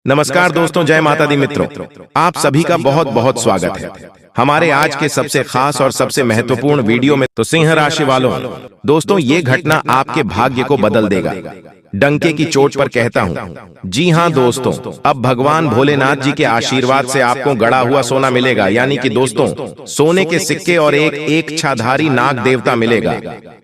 नमस्कार दोस्तों, जय माता दी मित्रों। आप सभी का बहुत बहुत स्वागत है हमारे आज के सबसे खास और सबसे महत्वपूर्ण वीडियो में। तो सिंह राशि वालों, दोस्तों ये घटना आपके भाग्य को बदल देगा। डंके की चोट पर कहता हूँ। जी हाँ दोस्तों, अब भगवान भोलेनाथ जी के आशीर्वाद से आपको गड़ा हुआ सोना मिलेगा, यानी कि दोस्तों सोने के सिक्के और एक इच्छाधारी नाग देवता मिलेगा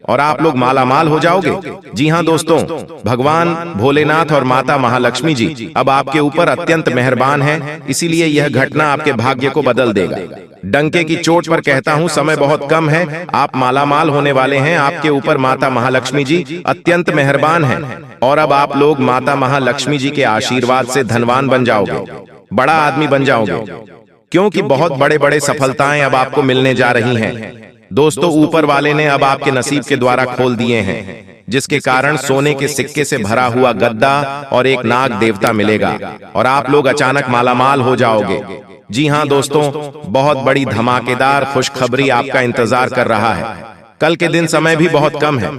और आप लोग मालामाल हो जाओगे। जी हाँ दोस्तों, भगवान भोलेनाथ और माता महालक्ष्मी जी अब आपके ऊपर अत्यंत मेहरबान हैं, इसीलिए यह घटना आपके भाग्य को बदल देगा। डंके की चोट पर कहता हूँ, समय बहुत कम है, आप मालामाल होने वाले हैं। आपके ऊपर माता महालक्ष्मी जी अत्यंत मेहरबान हैं और अब आप लोग माता महालक्ष्मी जी के आशीर्वाद से धनवान बन जाओगे, बड़ा आदमी बन जाओगे, क्योंकि बहुत बड़े बड़े सफलताएं अब आपको मिलने जा रही हैं। दोस्तों ऊपर वाले ने अब आपके नसीब के द्वारा खोल दिए हैं, जिसके कारण सोने के सिक्के से भरा हुआ गद्दा और एक नाग देवता मिलेगा और आप लोग अचानक मालामाल हो जाओगे। जी हाँ दोस्तों, बहुत बड़ी धमाकेदार खुशखबरी आपका इंतजार कर रहा है। कल के दिन समय भी बहुत कम है,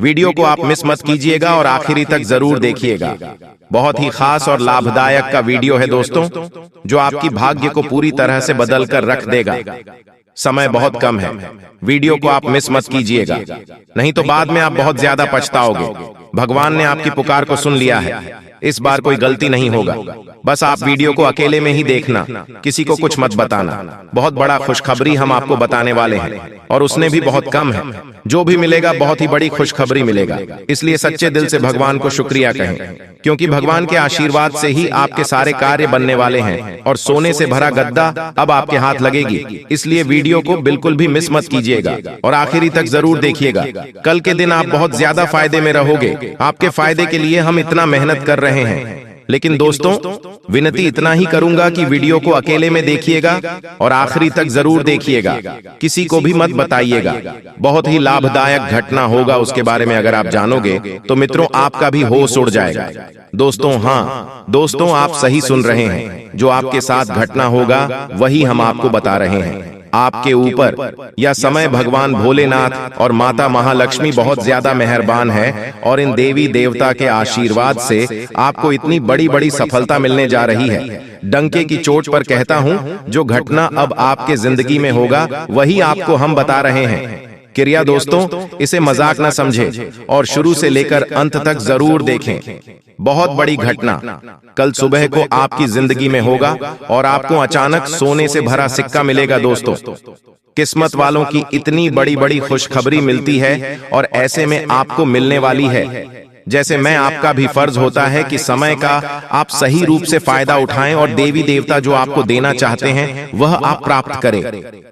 वीडियो को आप मिस मत कीजिएगा और आखिरी तक जरूर देखिएगा। बहुत ही खास और लाभदायक का वीडियो है दोस्तों, जो आपकी भाग्य को पूरी तरह से बदल कर रख देगा। समय बहुत कम है, वीडियो को आप मिस मत कीजिएगा, नहीं तो बाद में आप बहुत ज्यादा पछताओगे। भगवान ने आपकी पुकार को सुन लिया है, इस बार कोई गलती नहीं होगा। बस आप वीडियो को अकेले में ही देखना, किसी को कुछ मत बताना। बहुत बड़ा खुशखबरी हम आपको बताने वाले हैं और उसने भी बहुत कम है। जो भी मिलेगा बहुत ही बड़ी खुशखबरी मिलेगा, इसलिए सच्चे दिल से भगवान को शुक्रिया कहें, क्योंकि भगवान के आशीर्वाद से ही आपके सारे कार्य बनने वाले हैं और सोने से भरा गद्दा अब आपके हाथ लगेगी। इसलिए वीडियो को बिल्कुल भी मिस मत कीजिएगा और आखिरी तक जरूर देखिएगा। कल के दिन आप बहुत ज्यादा फायदे में रहोगे। आपके फायदे के लिए हम इतना मेहनत कर रहे हैं, लेकिन दोस्तों विनती इतना ही करूंगा कि वीडियो को अकेले में देखिएगा और आखिरी तक जरूर देखिएगा, किसी को भी मत बताइएगा। बहुत ही लाभदायक घटना होगा, उसके बारे में अगर आप जानोगे तो मित्रों आपका भी होश उड़ जाएगा। दोस्तों हाँ दोस्तों, आप सही सुन रहे हैं, जो आपके साथ घटना होगा वही हम आपको बता रहे हैं। आपके ऊपर यह समय भगवान भोलेनाथ और माता महालक्ष्मी बहुत ज्यादा मेहरबान है और इन देवी देवता के आशीर्वाद से आपको इतनी बड़ी बड़ी सफलता मिलने जा रही है। डंके की चोट पर कहता हूं, जो घटना अब आपके जिंदगी में होगा वही आपको हम बता रहे हैं। कृपया दोस्तों इसे मजाक न समझें और शुरू से लेकर अंत तक जरूर देखें। बहुत बड़ी घटना कल सुबह को आपकी जिंदगी में होगा और आपको अचानक सोने से भरा सिक्का मिलेगा। दोस्तों किस्मत वालों की इतनी बड़ी बड़ी खुशखबरी मिलती है और ऐसे में आपको मिलने वाली है। जैसे मैं आपका भी फर्ज होता है कि समय का आप सही रूप से फायदा उठाएं और देवी देवता जो आपको देना चाहते हैं वह आप प्राप्त करें।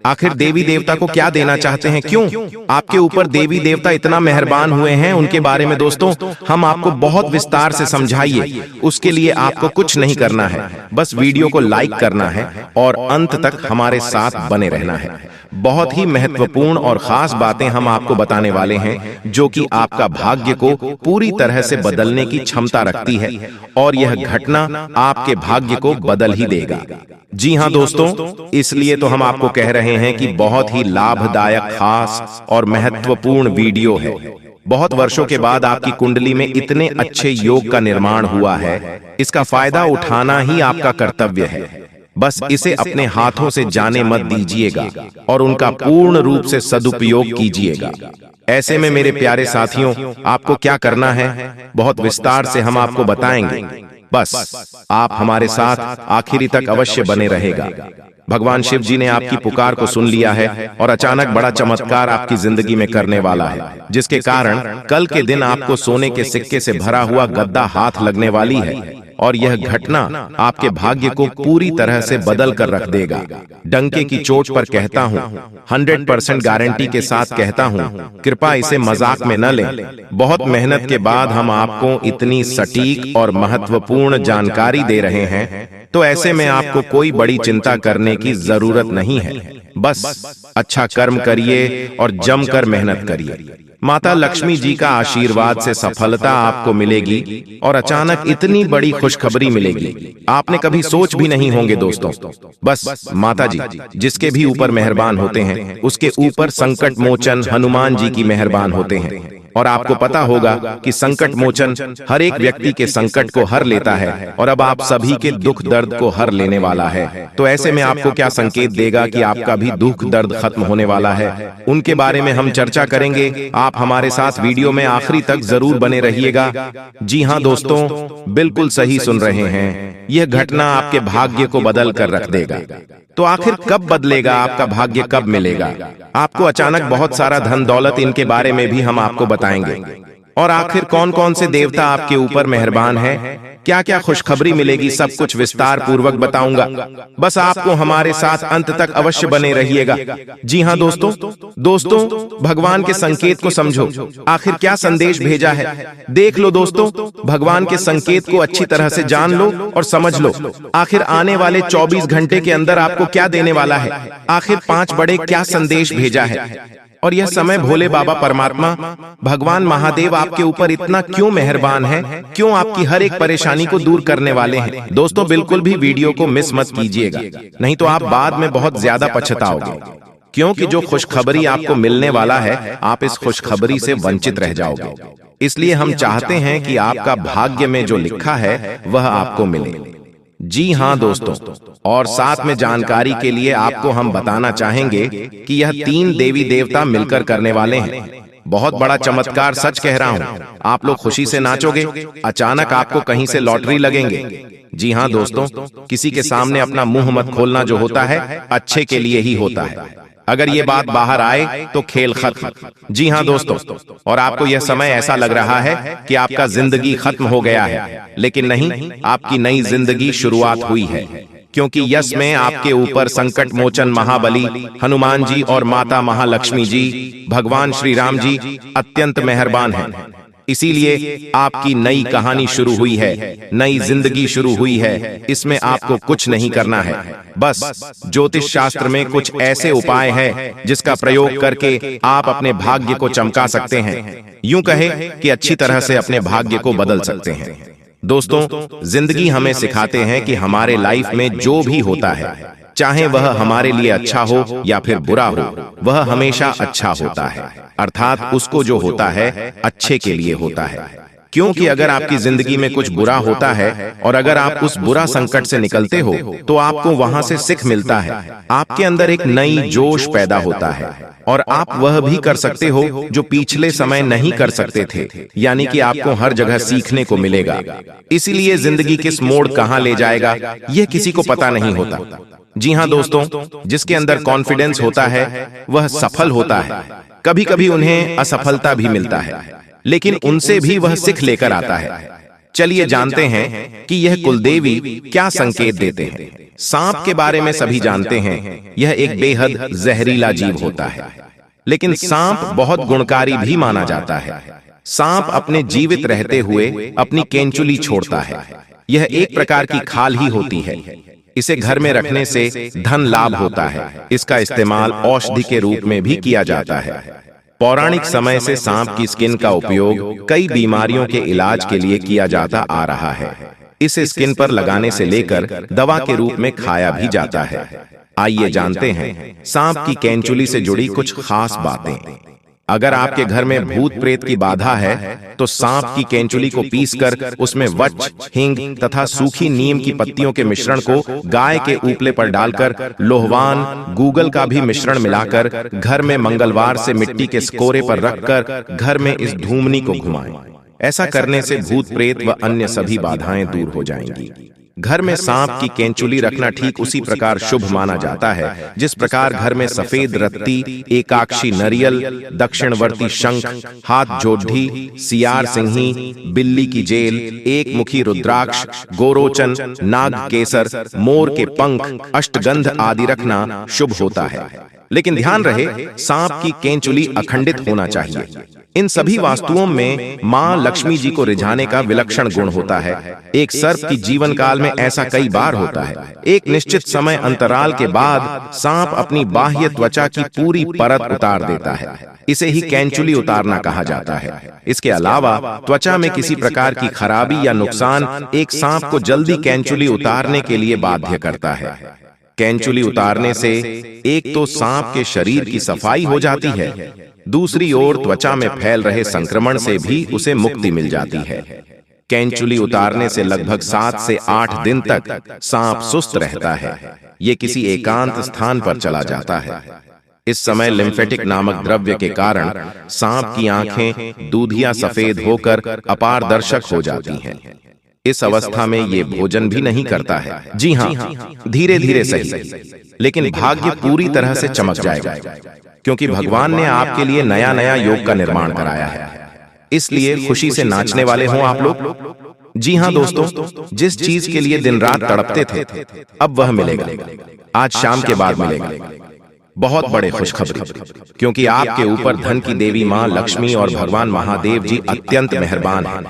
आखिर देवी देवता को क्या देना चाहते हैं, क्यों आपके ऊपर देवी देवता इतना मेहरबान हुए हैं, उनके बारे में दोस्तों हम आपको बहुत विस्तार से समझाइए। उसके लिए आपको कुछ नहीं करना है, बस वीडियो को लाइक करना है और अंत तक हमारे साथ बने रहना है। बहुत ही महत्वपूर्ण और खास बातें हम आपको बताने वाले हैं, जो कि आपका भाग्य को पूरी तरह से बदलने की क्षमता रखती है और यह घटना आपके भाग्य को बदल ही देगा। जी हाँ दोस्तों, इसलिए तो हम आपको कह रहे हैं कि बहुत ही लाभदायक, खास और महत्वपूर्ण वीडियो है। बहुत वर्षों के बाद आपकी कुंडली में इतने अच्छे योग का निर्माण हुआ है, इसका फायदा उठाना ही आपका कर्तव्य है। बस इसे अपने हाथों से जाने मत दीजिएगा और उनका पूर्ण रूप से सदुपयोग कीजिएगा। ऐसे में मेरे प्यारे साथियों, आपको क्या करना है बहुत विस्तार से हम आपको बताएंगे। बस आप हमारे साथ आखिरी तक अवश्य बने रहेगा। भगवान शिव जी ने आपकी पुकार को सुन लिया है और अचानक बड़ा चमत्कार आपकी जिंदगी में करने वाला है, जिसके कारण कल के दिन आपको सोने के सिक्के से भरा हुआ गद्दा हाथ लगने वाली है और यह घटना आपके भाग्य को पूरी तरह से बदल कर रख देगा। डंके की चोट पर कहता हूँ, 100% गारंटी के साथ कहता हूँ, कृपया इसे मजाक में न लें। बहुत मेहनत के बाद हम आपको इतनी सटीक और महत्वपूर्ण जानकारी दे रहे हैं, तो ऐसे में आपको कोई बड़ी चिंता करने की जरूरत नहीं है। बस अच्छा कर्म करिए और जमकर मेहनत करिए। माता लक्ष्मी जी का आशीर्वाद से सफलता आपको मिलेगी और अचानक इतनी बड़ी खुशखबरी मिलेगी, आपने कभी सोच भी नहीं होंगे दोस्तों। बस माता जी जिसके भी ऊपर मेहरबान होते हैं, उसके ऊपर संकट मोचन हनुमान जी की मेहरबान होते हैं। और आपको पता होगा कि संकट मोचन हर एक व्यक्ति के संकट को हर लेता है और अब आप सभी के दुख दर्द को हर लेने वाला है। तो ऐसे में आपको क्या संकेत देगा कि आपका भी दुख दर्द खत्म होने वाला है, उनके बारे में हम चर्चा करेंगे। आप हमारे साथ वीडियो में आखिरी तक जरूर बने रहिएगा। जी हाँ दोस्तों, बिल्कुल सही सुन रहे हैं, यह घटना आपके भाग्य को बदल कर रख देगा। तो आखिर कब बदलेगा आपका भाग्य, कब मिलेगा आपको अचानक बहुत सारा धन दौलत, इनके बारे में भी हम आपको बताएंगे। और आखिर कौन कौन से देवता आपके ऊपर मेहरबान है, क्या क्या खुशखबरी मिलेगी, सब कुछ विस्तार पूर्वक बताऊंगा। बस आपको हमारे साथ अंत तक अवश्य बने रहिएगा। जी हाँ दोस्तों, भगवान के संकेत को समझो, आखिर क्या संदेश भेजा है देख लो दोस्तों। भगवान के संकेत को अच्छी तरह से जान लो और समझ लो, आखिर आने वाले 24 घंटे के अंदर आपको क्या देने वाला है, आखिर 5 बड़े क्या संदेश भेजा है। और यह समय भोले बाबा परमात्मा भगवान महादेव आपके ऊपर इतना क्यों मेहरबान है, क्यों आपकी हर एक परेशानी को दूर करने वाले हैं। दोस्तों बिल्कुल भी वीडियो को मिस मत कीजिएगा, नहीं तो आप बाद में बहुत ज्यादा पछताओगे, क्योंकि जो खुशखबरी आपको मिलने वाला है आप इस खुशखबरी से वंचित रह जाओगे। इसलिए हम चाहते हैं कि आपका भाग्य में जो लिखा है वह आपको मिले। जी हाँ दोस्तों, और साथ में जानकारी के लिए आपको हम बताना चाहेंगे कि यह 3 देवी देवता मिलकर करने वाले हैं। बहुत बड़ा चमत्कार, सच कह रहा हूँ, आप लोग खुशी से नाचोगे, अचानक आपको कहीं से लॉटरी लगेंगे। जी हाँ दोस्तों, किसी के सामने अपना मुंह मत खोलना, जो होता है अच्छे के लिए ही होता है। अगर ये बात बाहर आए तो खेल खत्म। जी हाँ दोस्तों, और आपको यह समय ऐसा लग रहा है कि आपका जिंदगी खत्म हो गया है, लेकिन नहीं, आपकी नई जिंदगी शुरुआत हुई है, क्योंकि यश में आपके ऊपर संकट मोचन महाबली हनुमान जी और माता महालक्ष्मी जी, भगवान श्री राम जी अत्यंत मेहरबान हैं। इसीलिए आपकी नई कहानी शुरू हुई है, नई जिंदगी शुरू हुई है। इसमें आपको कुछ नहीं करना है, बस ज्योतिष शास्त्र में कुछ ऐसे उपाय हैं जिसका प्रयोग करके आप अपने भाग्य को चमका सकते हैं, यूं कहे कि अच्छी तरह से अपने भाग्य को बदल सकते हैं। दोस्तों जिंदगी हमें सिखाते हैं कि हमारे लाइफ में जो भी होता है, चाहे वह हमारे लिए अच्छा हो या फिर बुरा हो, वह हमेशा अच्छा होता है, अर्थात उसको जो होता है अच्छे के लिए होता है। क्योंकि अगर आपकी जिंदगी में कुछ बुरा होता है और अगर आप उस बुरा संकट से निकलते हो तो आपको वहां से सीख मिलता है, आपके अंदर एक नई जोश पैदा होता है और आप वह भी कर सकते हो जो पिछले समय नहीं कर सकते थे, यानी कि आपको हर जगह सीखने को मिलेगा। इसीलिए जिंदगी किस मोड़ कहां ले जाएगा यह किसी को पता नहीं होता। जी हाँ दोस्तों, जिसके अंदर कॉन्फिडेंस होता है वह सफल होता है। कभी कभी उन्हें असफलता भी मिलता है, लेकिन उनसे भी वह सीख लेकर आता है। चलिए जानते हैं कि यह कुलदेवी क्या संकेत देते हैं। सांप के बारे में सभी जानते हैं, यह एक बेहद जहरीला जीव होता है, लेकिन सांप बहुत गुणकारी भी माना जाता है। सांप अपने जीवित रहते हुए अपनी केंचुली छोड़ता है। यह एक प्रकार की खाल ही होती है। इसे घर में रखने से धन लाभ होता है। इसका इस्तेमाल औषधि के रूप में भी किया जाता है। पौराणिक समय से सांप की स्किन का उपयोग कई बीमारियों के इलाज के लिए किया जाता आ रहा है। इसे स्किन पर लगाने से लेकर दवा के रूप में खाया भी जाता है। आइए जानते हैं सांप की केंचुली से जुड़ी कुछ खास बातें। अगर आपके घर में भूत प्रेत की बाधा है तो सांप की केंचुली को पीसकर उसमें वच, हिंग तथा सूखी नीम की पत्तियों के मिश्रण को गाय के उपले पर डालकर लोहवान गूगल का भी मिश्रण मिलाकर घर में मंगलवार से मिट्टी के स्कोरे पर रखकर घर में इस धूमनी को घुमाएं। ऐसा करने से भूत प्रेत व अन्य सभी बाधाएं दूर हो जाएंगी। घर में सांप की केंचुली रखना ठीक उसी प्रकार शुभ माना जाता है जिस प्रकार घर में सफेद रत्ती, एकाक्षी नरियल, दक्षिणवर्ती शंख, हाथ जोढ़ी, सियार सिंही, बिल्ली की जेल, एक मुखी रुद्राक्ष, गोरोचन, नाग केसर, मोर के पंख, अष्टगंध आदि रखना शुभ होता है। लेकिन ध्यान रहे, सांप की केंचुली अखंडित होना चाहिए। इन सभी वास्तुओं में मां लक्ष्मी जी को रिझाने का विलक्षण गुण होता है। एक सर्प की जीवन काल में ऐसा कई बार होता है। एक निश्चित समय अंतराल के बाद सांप अपनी बाह्य त्वचा की पूरी परत उतार देता है। इसे ही केंचुली उतारना कहा जाता है। इसके अलावा त्वचा में किसी प्रकार की खराबी या नुकसान एक सांप को जल्दी केंचुली उतारने के लिए बाध्य करता है। कैंचुली उतारने से एक तो सांप के शरीर की सफाई हो जाती है, दूसरी ओर त्वचा में फैल रहे संक्रमण से भी उसे मुक्ति मिल जाती है। कैंचुली उतारने से लगभग 7 से 8 दिन तक सांप सुस्त रहता है। ये किसी एकांत स्थान पर चला जाता है। इस समय लिम्फेटिक नामक द्रव्य के कारण सांप की आंखें दूधिया सफेद होकर अपारदर्शक हो जाती हैं। इस अवस्था में ये भोजन भी नहीं करता है। जी हाँ, धीरे धीरे सही, लेकिन भाग्य पूरी तरह से चमक जाएगा, क्योंकि भगवान ने आपके लिए नया नया योग का निर्माण कराया है। इसलिए खुशी से नाचने वाले हों आप लोग। जी हाँ दोस्तों, जिस चीज के लिए दिन रात तड़पते थे, अब वह मिलेगा। आज शाम के बाद मिलेगा। बहुत बड़े खुशखबरी, क्योंकि आपके ऊपर धन की देवी मां लक्ष्मी और भगवान महादेव जी अत्यंत मेहरबान हैं,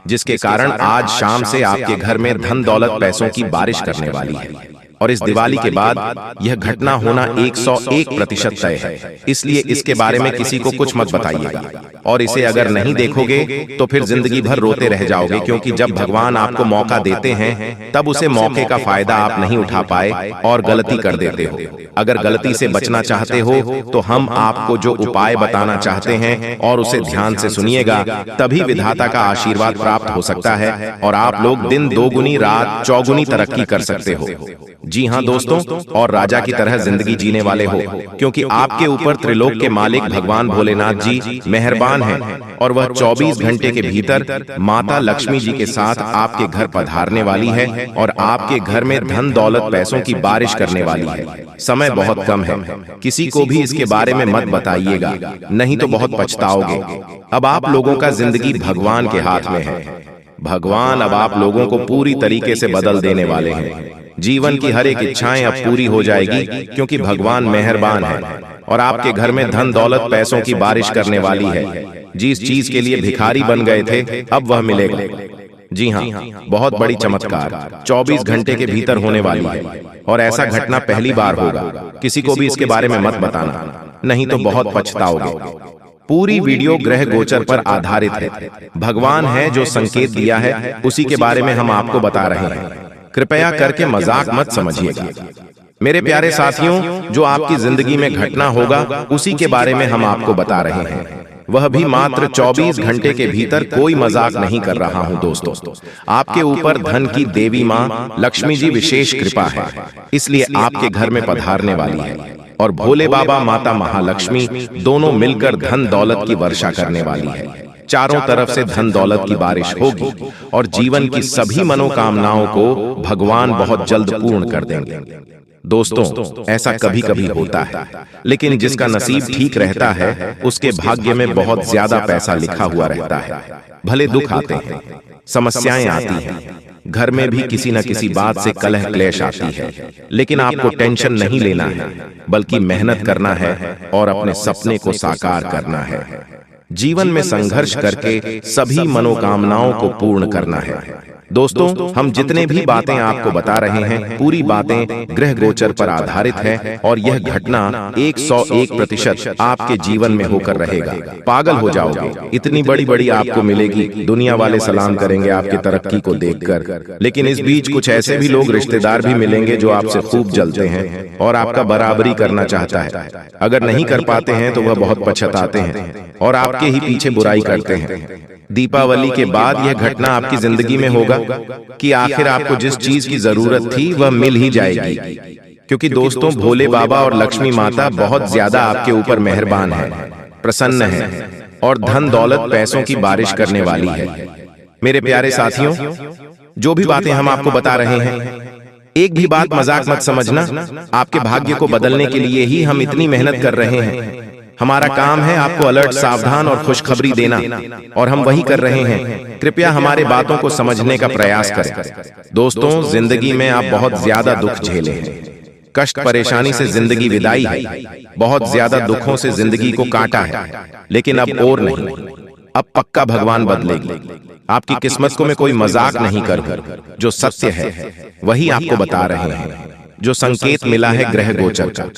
जिसके कारण आज शाम से आपके घर में धन दौलत पैसों की बारिश करने वाली है। और इस दिवाली के बाद यह घटना होना 101% तय है। इसलिए इसके बारे में किसी को कुछ मत बताइएगा, और इसे अगर नहीं देखोगे तो फिर जिंदगी भर रोते रह जाओगे, क्योंकि जब भगवान आपको मौका देते हैं तब उसे मौके का फायदा आप नहीं उठा पाए और गलती कर देते हो। अगर गलती से बचना चाहते हो तो हम आपको जो उपाय बताना चाहते हैं और उसे ध्यान से सुनिएगा, तभी विधाता का आशीर्वाद प्राप्त हो सकता है और आप लोग दिन दोगुनी रात चौगुनी तरक्की कर सकते हो। जी हाँ दोस्तों, और राजा की तरह जिंदगी जीने वाले हो, क्योंकि आपके ऊपर त्रिलोक के मालिक भगवान भोलेनाथ जी मेहरबान हैं और वह 24 घंटे के भीतर माता लक्ष्मी जी के साथ आपके घर पधारने वाली है और आपके घर में धन दौलत पैसों की बारिश करने वाली है। समय बहुत कम है, किसी को भी इसके बारे में मत बताइएगा, नहीं तो बहुत पछताओगे। अब आप लोगों का जिंदगी भगवान के हाथ में है। भगवान अब आप लोगों को पूरी तरीके से बदल देने वाले हैं। जीवन की हर एक इच्छाएं अब पूरी हो जाएगी, क्योंकि भगवान मेहरबान है और आपके घर में धन दौलत पैसों की बारिश करने वाली है। जिस चीज के लिए भिखारी बन गए थे, अब वह मिलेगा। जी हाँ, बहुत बड़ी चमत्कार 24 घंटे के भीतर होने वाली है, और ऐसा घटना पहली बार होगा। किसी को भी इसके बारे में मत बताना, नहीं तो बहुत पछताओगे। पूरी वीडियो ग्रह गोचर पर आधारित है। भगवान है जो संकेत दिया है, उसी के बारे में हम आपको बता रहे हैं। कृपया करके मजाक मत समझिएगा। मेरे प्यारे साथियों, जो आपकी जिंदगी में घटना होगा उसी के बारे में हम आपको बता रहे हैं, वह भी मात्र 24 घंटे के भीतर। कोई मजाक नहीं कर रहा हूं दोस्तों। आपके ऊपर धन की देवी मां लक्ष्मी जी विशेष कृपा है, इसलिए आपके घर में पधारने वाली है और भोले बाबा माता महालक्ष्मी दोनों मिलकर धन दौलत की वर्षा करने वाली है। चारों तरफ से धन दौलत की बारिश होगी और जीवन की सभी मनोकामनाओं को भगवान बहुत जल्द पूर्ण कर देंगे। दोस्तों, ऐसा कभी कभी होता है, लेकिन जिसका नसीब ठीक रहता है उसके भाग्य में बहुत ज्यादा पैसा लिखा हुआ रहता है। भले दुख आते हैं, समस्याएं आती हैं, घर में भी किसी न किसी बात से कलह क्लेश आती है, लेकिन आपको टेंशन नहीं लेना है, बल्कि मेहनत करना है और अपने सपने को साकार करना है। जीवन में संघर्ष करके सभी मनोकामनाओं को पूर्ण करना है। दोस्तों, हम जितने भी बातें आपको बता रहे हैं, पूरी बातें ग्रह गोचर पर आधारित है और यह घटना 101% आपके जीवन में होकर रहेगा। पागल हो जाओगे, इतनी बड़ी बड़ी आपको मिलेगी, दुनिया वाले सलाम करेंगे आपकी तरक्की को देखकर। लेकिन इस बीच कुछ ऐसे भी लोग रिश्तेदार भी मिलेंगे जो आपसे खूब जलते हैं और आपका बराबरी करना चाहता है। अगर नहीं कर पाते हैं तो वह बहुत पछताते हैं और आपके ही पीछे बुराई करते हैं। दीपावली के बाद यह घटना आपकी जिंदगी में होगा कि आखिर आपको जिस चीज की जरूरत थी वह मिल ही जाएगी, क्योंकि दोस्तों भोले बाबा और लक्ष्मी माता बहुत ज्यादा आपके ऊपर मेहरबान है, प्रसन्न है और धन दौलत पैसों की बारिश करने वाली है। मेरे प्यारे साथियों, जो भी बातें हम आपको बता रहे हैं, एक भी बात मजाक मत समझना। आपके भाग्य को बदलने के लिए ही हम इतनी मेहनत कर रहे हैं। हमारा काम है आपको अलर्ट, सावधान और खुशखबरी देना, और हम वही कर रहे हैं। कृपया हमारे बातों को समझने का प्रयास करें। दोस्तों, जिंदगी में आप बहुत ज्यादा दुख झेले हैं, कष्ट परेशानी से जिंदगी विदाई है, बहुत ज्यादा दुखों से जिंदगी को काटा है, लेकिन अब और नहीं, अब पक्का भगवान बदलेगी। आपकी किस्मत को मैं कोई मजाक नहीं करूं, जो सत्य है वही आपको बता रहे हैं। जो संकेत मिला है ग्रह गोचर का,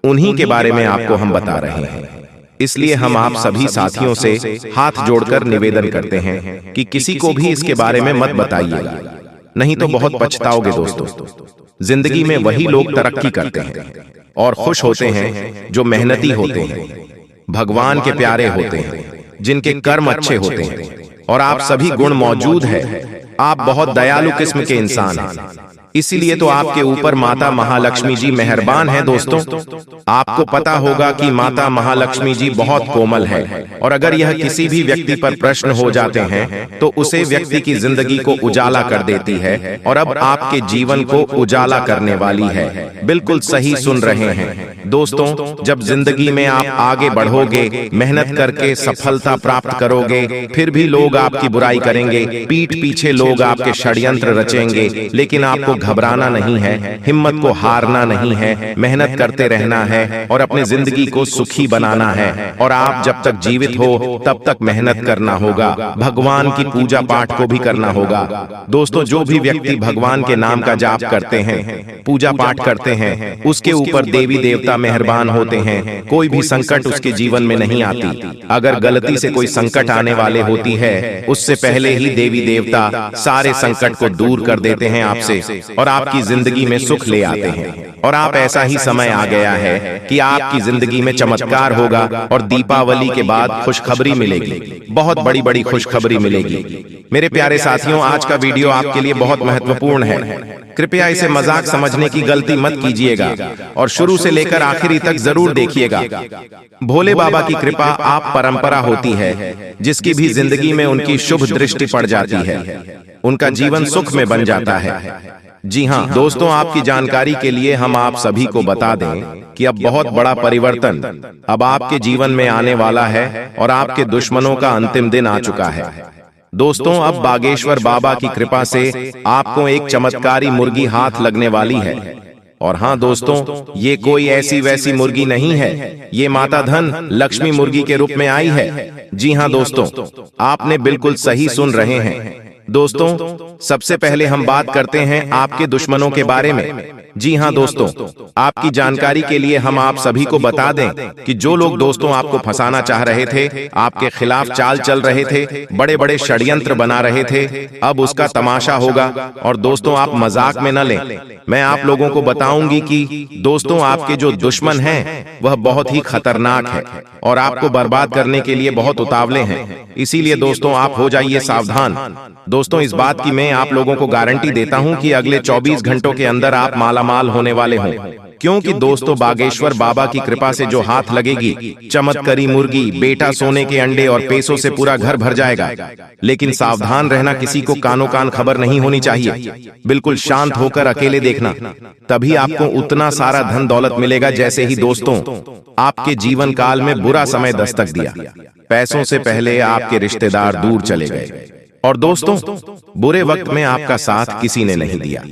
उन्हीं के बारे में आपको हम बता रहे हैं। इसलिए हम आप सभी साथियों से हाथ जोड़कर निवेदन करते हैं कि किसी को भी इसके बारे में मत बताइएगा। नहीं तो बहुत पछताओगे दोस्तों। जिंदगी में वही लोग तरक्की करते हैं और खुश होते हैं जो मेहनती होते हैं, भगवान के प्यारे होते हैं, जिनके कर्म अच्छे होते हैं। और आप सभी गुण मौजूद है। आप बहुत दयालु किस्म के इंसान हैं, इसीलिए तो आपके ऊपर माता महालक्ष्मी जी मेहरबान है दोस्तों। आपको पता होगा कि माता महालक्ष्मी जी बहुत कोमल है, और अगर यह किसी भी व्यक्ति पर प्रश्न हो जाते हैं तो उसे व्यक्ति की जिंदगी को उजाला कर देती है, और अब आपके जीवन को उजाला करने वाली है। बिल्कुल सही सुन रहे हैं दोस्तों। जब जिंदगी में आप आगे बढ़ोगे, मेहनत करके सफलता प्राप्त करोगे, फिर भी लोग आपकी बुराई करेंगे, पीठ पीछे लोग आपके षड्यंत्र रचेंगे, लेकिन आपको घबराना नहीं है, हिम्मत को हारना नहीं है, मेहनत करते रहना है और अपनी जिंदगी को सुखी बनाना है। और आप जब तक जीवित हो तब तक मेहनत करना होगा, भगवान की पूजा पाठ को भी करना होगा दोस्तों। जो भी व्यक्ति भगवान के नाम का जाप करते हैं, पूजा पाठ करते हैं, उसके ऊपर देवी देवता मेहरबान होते हैं। कोई भी संकट उसके जीवन में नहीं आती। अगर गलती से कोई संकट आने वाले होती है, उससे पहले ही देवी देवता सारे संकट को दूर कर देते हैं आपसे और आपकी जिंदगी में सुख ले आते हैं। और आप ऐसा ही समय आ गया है कि आपकी जिंदगी में चमत्कार होगा और दीपावली के बाद खुशखबरी मिलेगी, बहुत बड़ी बड़ी खुशखबरी मिलेगी। मेरे प्यारे साथियों, आज का वीडियो आपके लिए बहुत महत्वपूर्ण है। कृपया इसे मजाक समझने की गलती मत कीजिएगा और शुरू से लेकर आखिरी तक जरूर देखिएगा। भोले बाबा की कृपा आप परंपरा होती है, जिसकी भी जिंदगी में उनकी शुभ दृष्टि पड़ जाती है, उनका जीवन सुख में बन जाता है। जी हाँ दोस्तों, आपकी जानकारी के लिए हम आप सभी को बता दें कि अब बहुत बड़ा परिवर्तन अब आपके जीवन में आने वाला है और आपके दुश्मनों का अंतिम दिन आ चुका है दोस्तों। अब बागेश्वर बाबा की कृपा से आपको एक चमत्कारी मुर्गी हाथ लगने वाली है। और हाँ दोस्तों, ये कोई ऐसी वैसी मुर्गी नहीं है, ये माता धन लक्ष्मी मुर्गी के रूप में आई है। जी हाँ दोस्तों, आपने बिल्कुल सही सुन रहे हैं दोस्तों। सबसे पहले हम बात करते हैं आपके दुश्मनों के बारे में। जी हाँ दोस्तों, आपकी जानकारी के लिए हम आप सभी को बता दें कि जो लोग दोस्तों आपको फंसाना चाह रहे थे, आपके खिलाफ चाल चल रहे थे, बड़े बड़े षड्यंत्र बना रहे थे, अब उसका तमाशा होगा। और दोस्तों आप मजाक में न लें, मैं आप लोगों को बताऊंगी कि दोस्तों आपके जो दुश्मन हैं वह बहुत ही खतरनाक है और आपको बर्बाद करने के लिए बहुत उतावले हैं। इसीलिए दोस्तों आप हो जाइए सावधान। दोस्तों इस बात की मैं आप लोगों को गारंटी देता हूं कि अगले 24 घंटों के अंदर आप मालामाल होने वाले हों, क्योंकि दोस्तों बागेश्वर बाबा की कृपा से जो हाथ लगेगी, चमत्कारी मुर्गी, बेटा सोने के अंडे और पैसों से पूरा घर भर जाएगा। लेकिन सावधान रहना, किसी को कानो कान खबर नहीं होनी चाहिए। बिल्कुल शांत होकर अकेले देखना, तभी आपको उतना सारा धन दौलत मिलेगा जैसे ही दोस्तों आपके जीवन काल में बुरा समय दस्तक दिया, पैसों से पहले आपके रिश्तेदार दूर चले गए और दोस्तों बुरे वक्त में आपका साथ किसी ने नहीं दिया।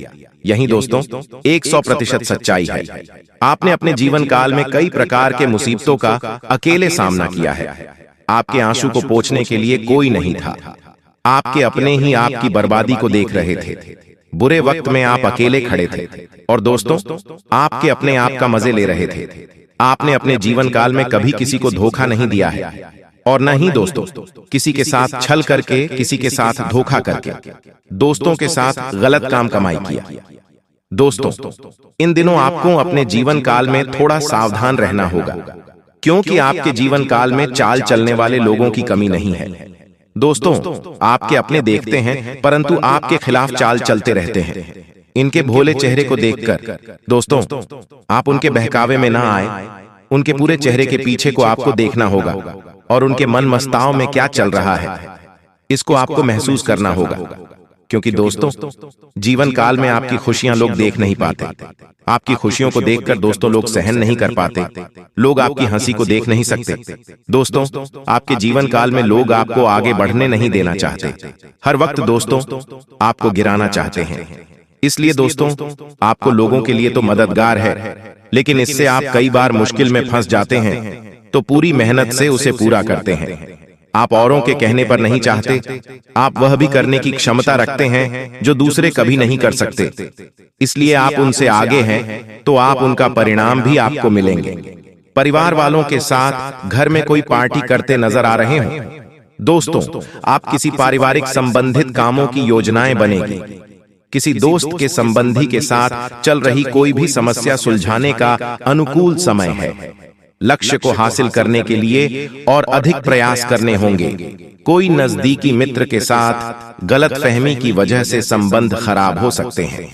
यही दोस्तों 100% सच्चाई है। आपने अपने जीवन काल में कई प्रकार के मुसीबतों का अकेले सामना किया है। आपके आंसू को पोंछने के लिए कोई नहीं था। आपके अपने ही आपकी बर्बादी को देख रहे थे। बुरे वक्त में आप अकेले खड़े थे और दोस्तों आपके अपने आप का मजे ले रहे थे। आपने अपने जीवन काल में कभी किसी को धोखा नहीं दिया है और न ही दोस्तों किसी के साथ छल करके, किसी के साथ धोखा करके दोस्तों के साथ गलत काम कमाई किया। दोस्तों इन दिनों आपको अपने जीवन काल में थोड़ा सावधान रहना होगा, क्योंकि आपके जीवन काल में चाल चलने वाले लोगों की कमी नहीं है। दोस्तों आपके अपने देखते हैं परंतु आपके खिलाफ चाल चलते रहते हैं। इनके भोले चेहरे को देखकर दोस्तों आप उनके बहकावे में ना आए। उनके पूरे चेहरे के पीछे को आपको देखना होगा और उनके मन मस्ताव में क्या चल रहा है इसको आपको महसूस करना होगा, क्योंकि दोस्तों जीवन काल में आपकी खुशियां लोग देख नहीं पाते। आपकी खुशियों को देखकर दोस्तों लोग सहन नहीं कर पाते। लोग आपकी हंसी को देख नहीं सकते। दोस्तों आपके जीवन काल में लोग आपको आगे बढ़ने नहीं देना चाहते। हर वक्त दोस्तों आपको गिराना चाहते हैं। इसलिए दोस्तों आपको लोगों के लिए तो मददगार है, लेकिन इससे आप कई बार मुश्किल में फंस जाते हैं, तो पूरी मेहनत से उसे पूरा करते हैं। आप औरों के कहने पर नहीं चाहते, आप वह भी करने की क्षमता रखते हैं जो दूसरे कभी नहीं कर सकते। इसलिए आप उनसे आगे हैं, तो आप उनका परिणाम भी आपको मिलेंगे। परिवार वालों के साथ घर में कोई पार्टी करते नजर आ रहे हो दोस्तों, आप किसी पारिवारिक संबंधित कामों की योजनाएं बनेगी। किसी दोस्त के संबंधी के साथ चल रही कोई भी समस्या सुलझाने का अनुकूल समय है। लक्ष्य को हासिल करने के लिए और अधिक प्रयास करने होंगे। कोई नजदीकी मित्र के साथ गलतफहमी की वजह से संबंध खराब हो सकते हैं।